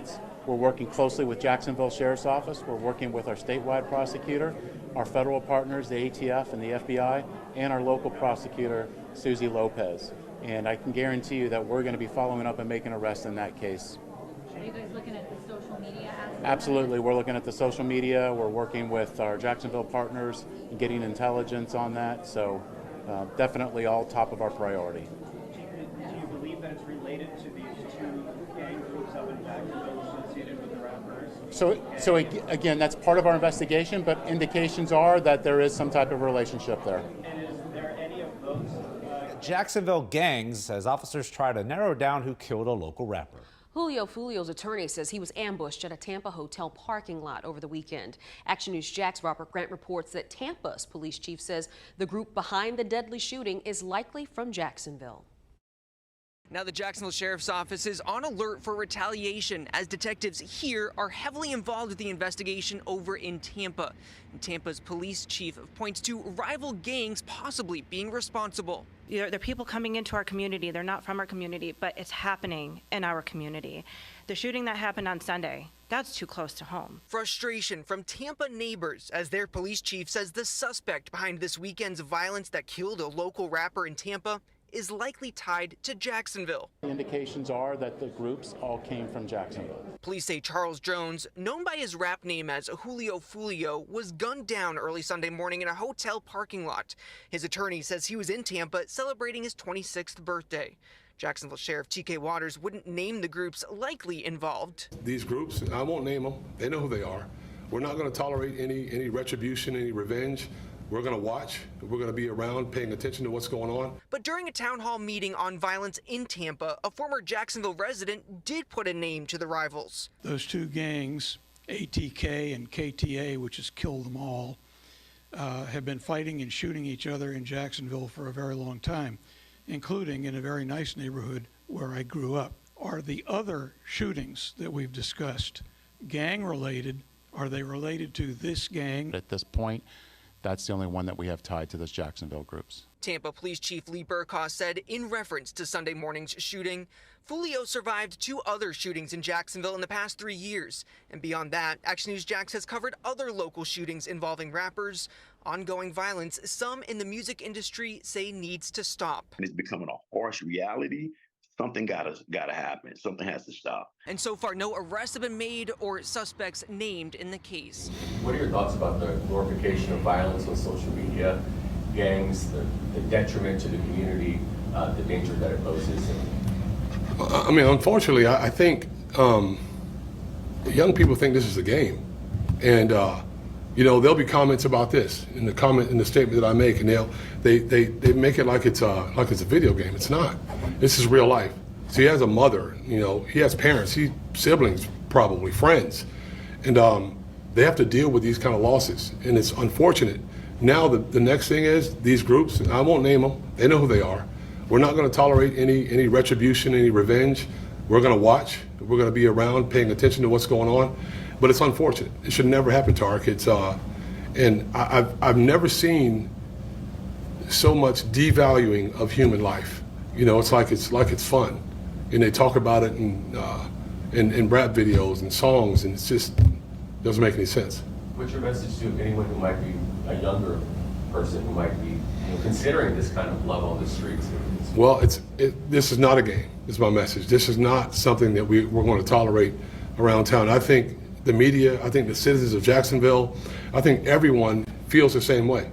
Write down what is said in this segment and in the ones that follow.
needs. We're working closely with Jacksonville Sheriff's Office. We're working with our statewide prosecutor, our federal partners, the ATF and the FBI, and our local prosecutor, Susie Lopez. And I can guarantee you that we're going to be following up and making arrests in that case. Are you guys looking at the social media aspect? Absolutely. We're looking at the social media. We're working with our Jacksonville partners and getting intelligence on that. So definitely all top of our priority. Do you believe that it's related to these two gang groups up in Jacksonville associated with the rappers? So again, that's part of our investigation, but indications are that there is some type of relationship there. And is there any of those? Jacksonville gangs as officers try to narrow down who killed a local rapper. Foolio's attorney says he was ambushed at a Tampa hotel parking lot over the weekend. Action News Jack's Robert Grant reports that Tampa's police chief says the group behind the deadly shooting is likely from Jacksonville. Now the Jacksonville Sheriff's Office is on alert for retaliation as detectives here are heavily involved with the investigation over in Tampa. And Tampa's police chief points to rival gangs possibly being responsible. They're people coming into our community. They're not from our community, but it's happening in our community. The shooting that happened on Sunday, that's too close to home. Frustration from Tampa neighbors as their police chief says the suspect behind this weekend's violence that killed a local rapper in Tampa is likely tied to Jacksonville. Indications are that the groups all came from Jacksonville. Police say Charles Jones, known by his rap name as Foolio, was gunned down early Sunday morning in a hotel parking lot. His attorney says he was in Tampa celebrating his 26th birthday. Jacksonville Sheriff T.K. Waters wouldn't name the groups likely involved. These groups, I won't name them. They know who they are. We're not going to tolerate any retribution, any revenge. We're going to watch. We're going to be around paying attention to what's going on. But during a town hall meeting on violence in Tampa, a former Jacksonville resident did put a name to the rivals. Those two gangs, ATK and KTA, which has killed them all, have been fighting and shooting each other in Jacksonville for a very long time, including in a very nice neighborhood where I grew up. Are the other shootings that we've discussed gang related? Are they related to this gang? At this point, that's the only one that we have tied to those Jacksonville groups. Tampa Police Chief Lee Burkhaw said in reference to Sunday morning's shooting, Foolio survived 2 other shootings in Jacksonville in the past 3 years. And beyond that, Action News Jax has covered other local shootings involving rappers. Ongoing violence, some in the music industry say needs to stop. It's becoming a harsh reality. Something gotta happen. Something has to stop. And so far, no arrests have been made or suspects named in the case. What are your thoughts about the glorification of violence on social media, gangs, the detriment to the community, the danger that it poses? I mean, unfortunately, I think young people think this is a game, and there'll be comments about this in the statement that I make, and they make it like it's a video game. It's not. This is real life. So he has a mother, he has parents, siblings, probably friends, and they have to deal with these kind of losses, and it's unfortunate. Now the next thing is these groups, I won't name them, they know who they are. We're not going to tolerate any retribution, any revenge. We're going to watch. We're going to be around paying attention to what's going on. But it's unfortunate. It should never happen to our kids. And I've never seen so much devaluing of human life. It's like it's fun. And they talk about it in rap videos and songs, and it just doesn't make any sense. What's your message to anyone who might be a younger person who might be considering this kind of love on the streets? Well, this is not a game, is my message. This is not something that we're going to tolerate around town. I think the media, I think the citizens of Jacksonville, I think everyone feels the same way.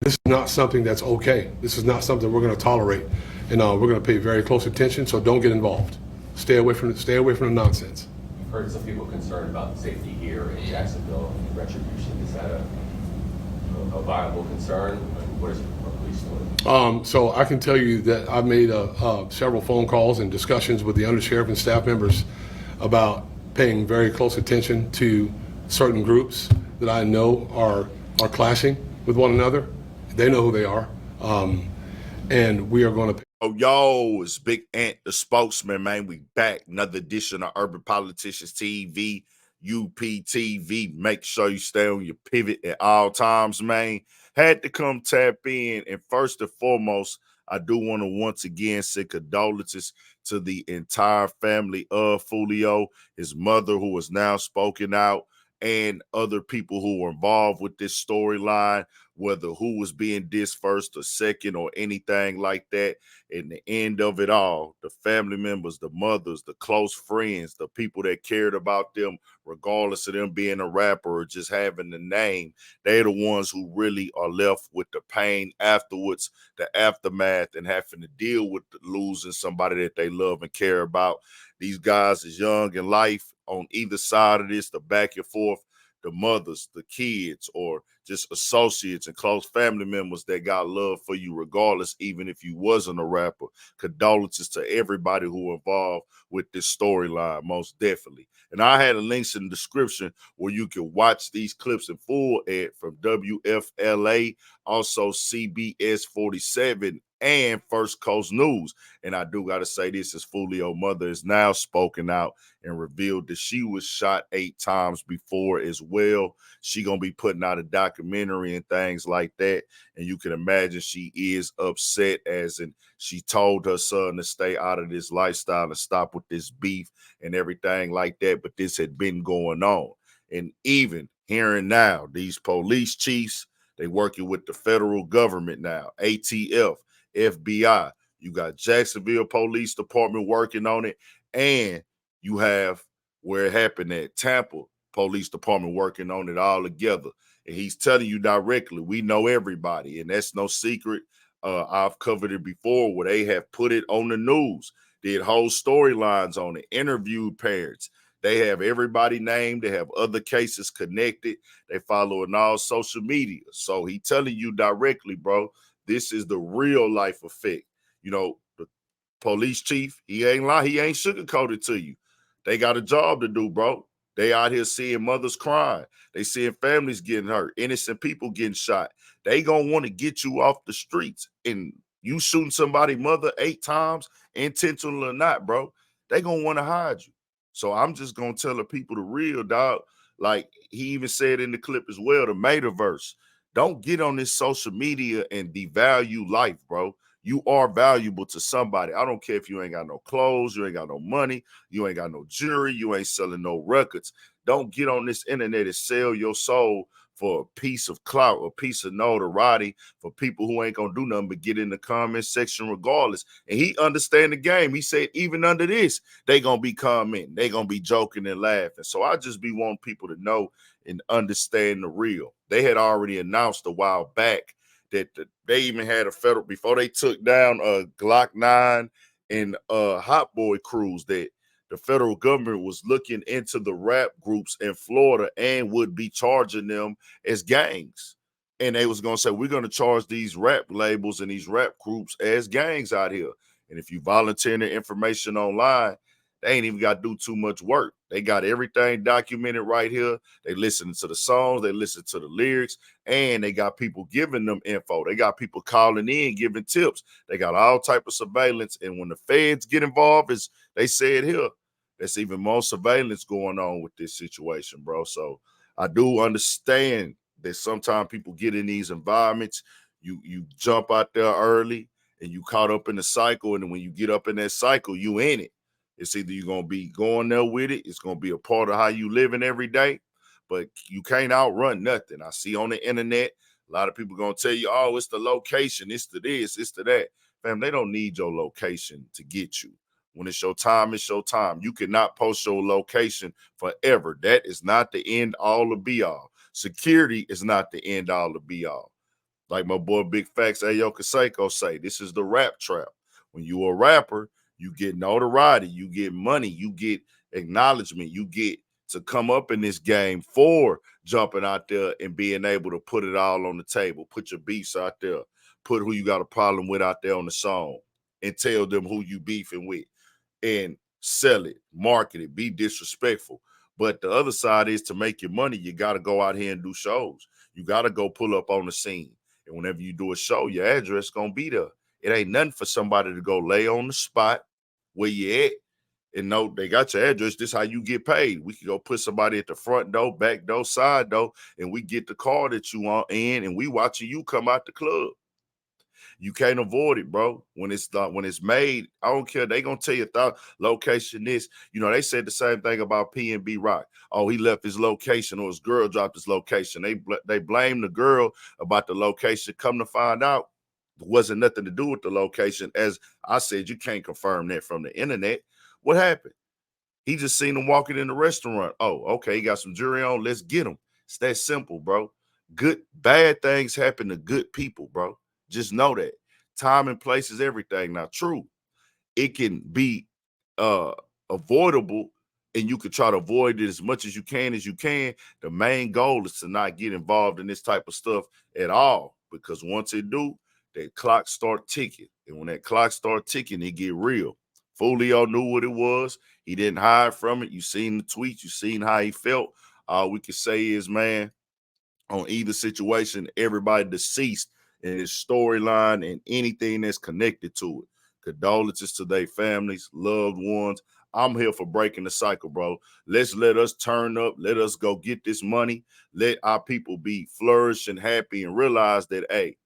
This is not something that's okay. This is not something we're going to tolerate, and we're going to pay very close attention, so don't get involved. Stay away from the nonsense. I've heard some people concerned about safety here in Jacksonville and retribution. Is that a viable concern? What is our police doing? So I can tell you that I've made several phone calls and discussions with the undersheriff and staff members about paying very close attention to certain groups that I know are clashing with one another. They know who they are, and we are going to. Oh, yo, it's Big Ant, the spokesman, man. We back. Another edition of Urban Politicians TV, UPTV. Make sure you stay on your pivot at all times, man. Had to come tap in. And first and foremost, I do want to once again send condolences to the entire family of Foolio, his mother who has now spoken out, and other people who were involved with this storyline, whether who was being dissed first or second or anything like that. In the end of it all, the family members, the mothers, the close friends, the people that cared about them, regardless of them being a rapper or just having the name, they're the ones who really are left with the pain afterwards, the aftermath, and having to deal with losing somebody that they love and care about. These guys is young in life on either side of this, the back and forth, the mothers, the kids, or just associates and close family members that got love for you regardless, even if you wasn't a rapper. Condolences to everybody who involved with this storyline, most definitely. And I had a links in the description where you can watch these clips in full from WFLA, also CBS 47, and First Coast News. And I do got to say this, as Foolio mother is now spoken out and revealed that she was shot 8 times before as well. She gonna be putting out a documentary and things like that. And you can imagine she is upset, as in she told her son to stay out of this lifestyle and stop with this beef and everything like that. But this had been going on. And even hearing now, these police chiefs, they working with the federal government now, ATF, FBI. You got Jacksonville Police Department working on it, and you have where it happened at Tampa Police Department working on it all together. And he's telling you directly, we know everybody, and that's no secret. I've covered it before where they have put it on the news, did whole storylines on it, interviewed parents. They have everybody named. They have other cases connected. They follow in all social media. So he telling you directly, bro, this is the real life effect. You know, the police chief, he ain't lie, he ain't sugarcoated to you. They got a job to do, bro. They out here seeing mothers crying. They seeing families getting hurt, innocent people getting shot. They gonna want to get you off the streets. And you shooting somebody mother 8 times, intentional or not, bro, they gonna want to hide you. So I'm just gonna tell the people the real, dog. Like he even said in the clip as well, the metaverse. Don't get on this social media and devalue life, bro. You are valuable to somebody. I don't care if you ain't got no clothes, you ain't got no money, you ain't got no jewelry, you ain't selling no records. Don't get on this internet and sell your soul for a piece of clout, a piece of notoriety for people who ain't gonna do nothing but get in the comment section regardless. And he understand the game. He said even under this, they gonna be commenting, they gonna be joking and laughing. So I just be wanting people to know and understand the real. They had already announced a while back that they even had a federal, before they took down Glock 9 and Hot Boy crews, that the federal government was looking into the rap groups in Florida and would be charging them as gangs. And they was going to say, we're going to charge these rap labels and these rap groups as gangs out here. And if you volunteer their information online, they ain't even got to do too much work. They got everything documented right here. They listen to the songs, they listen to the lyrics, and they got people giving them info. They got people calling in, giving tips. They got all type of surveillance. And when the feds get involved, as they said here, there's even more surveillance going on with this situation, bro. So I do understand that sometimes people get in these environments, you jump out there early and you caught up in the cycle. And then when you get up in that cycle, you in it. It's either you're going to be going there with it, it's going to be a part of how you living every day, but you can't outrun nothing. I see on the internet, a lot of people going to tell you, oh, it's the location, it's the this, it's the that. Fam, they don't need your location to get you. When it's your time, it's your time. You cannot post your location forever. That is not the end all or be all. Security is not the end all or be all. Like my boy Big Facts Ayo Kaseko say, this is the rap trap. When you a rapper, you get notoriety, you get money, you get acknowledgement, you get to come up in this game for jumping out there and being able to put it all on the table, put your beefs out there, put who you got a problem with out there on the song, and tell them who you beefing with, and sell it, market it, be disrespectful. But the other side is, to make your money, you got to go out here and do shows. You got to go pull up on the scene. And whenever you do a show, your address going to be there. It ain't nothing for somebody to go lay on the spot where you at and know they got your address. This is how you get paid. We can go put somebody at the front door, back door, side door, and we get the car that you want in, and we watching you come out the club. You can't avoid it, bro. When it's made, I don't care. They gonna tell you location this. You know, they said the same thing about PNB Rock. Oh, he left his location, or his girl dropped his location. They blame the girl about the location. Come to find out, it wasn't nothing to do with the location. As I said, you can't confirm that from the internet. What happened? He just seen him walking in the restaurant. Oh, okay, he got some jewelry on. Let's get him. It's that simple, bro. Bad things happen to good people, bro. Just know that. Time and place is everything. Now, true, it can be avoidable, and you could try to avoid it as much as you can. The main goal is to not get involved in this type of stuff at all, because once it do, that clock start ticking. And when that clock start ticking, it get real. Foolio knew what it was. He didn't hide from it. You seen the tweets. You seen how he felt. All we can say is, man, on either situation, everybody deceased in his storyline and anything that's connected to it. Condolences to their families, loved ones. I'm here for breaking the cycle, bro. Let us turn up. Let us go get this money. Let our people be flourish and happy and realize that, hey,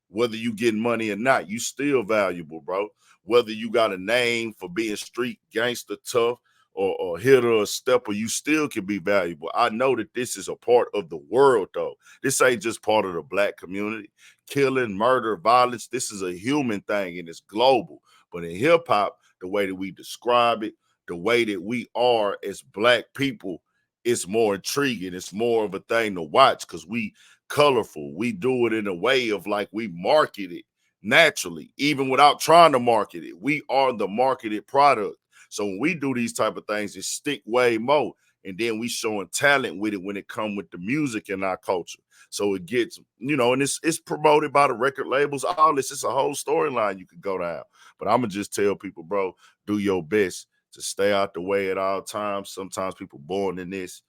whether you getting money or not, you still valuable, bro. Whether you got a name for being street gangster tough or hitter or stepper, you still can be valuable. I know that this is a part of the world, though. This ain't just part of the black community. Killing, murder, violence, this is a human thing, and it's global. But in hip-hop, the way that we describe it, the way that we are as black people, it's more intriguing. It's more of a thing to watch because we colorful. We do it in a way of like we market it naturally, even without trying to market it. We are the marketed product. So when we do these type of things, it stick way more. And then we showing talent with it when it come with the music in our culture. So it gets, you know, and it's promoted by the record labels. All this, it's a whole storyline you could go down. But I'm gonna just tell people, bro, do your best to stay out the way at all times. Sometimes people born in this,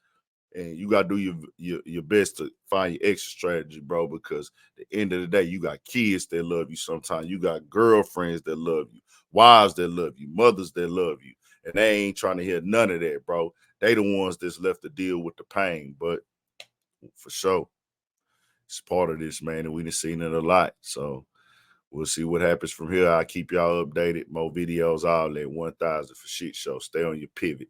and you got to do your best to find your exit strategy, bro, because at the end of the day, you got kids that love you sometimes. You got girlfriends that love you, wives that love you, mothers that love you, and they ain't trying to hear none of that, bro. They the ones that's left to deal with the pain, but for sure, it's part of this, man, and we done seen it a lot, so we'll see what happens from here. I'll keep y'all updated. More videos, all that 1,000 for shit show. Stay on your pivot.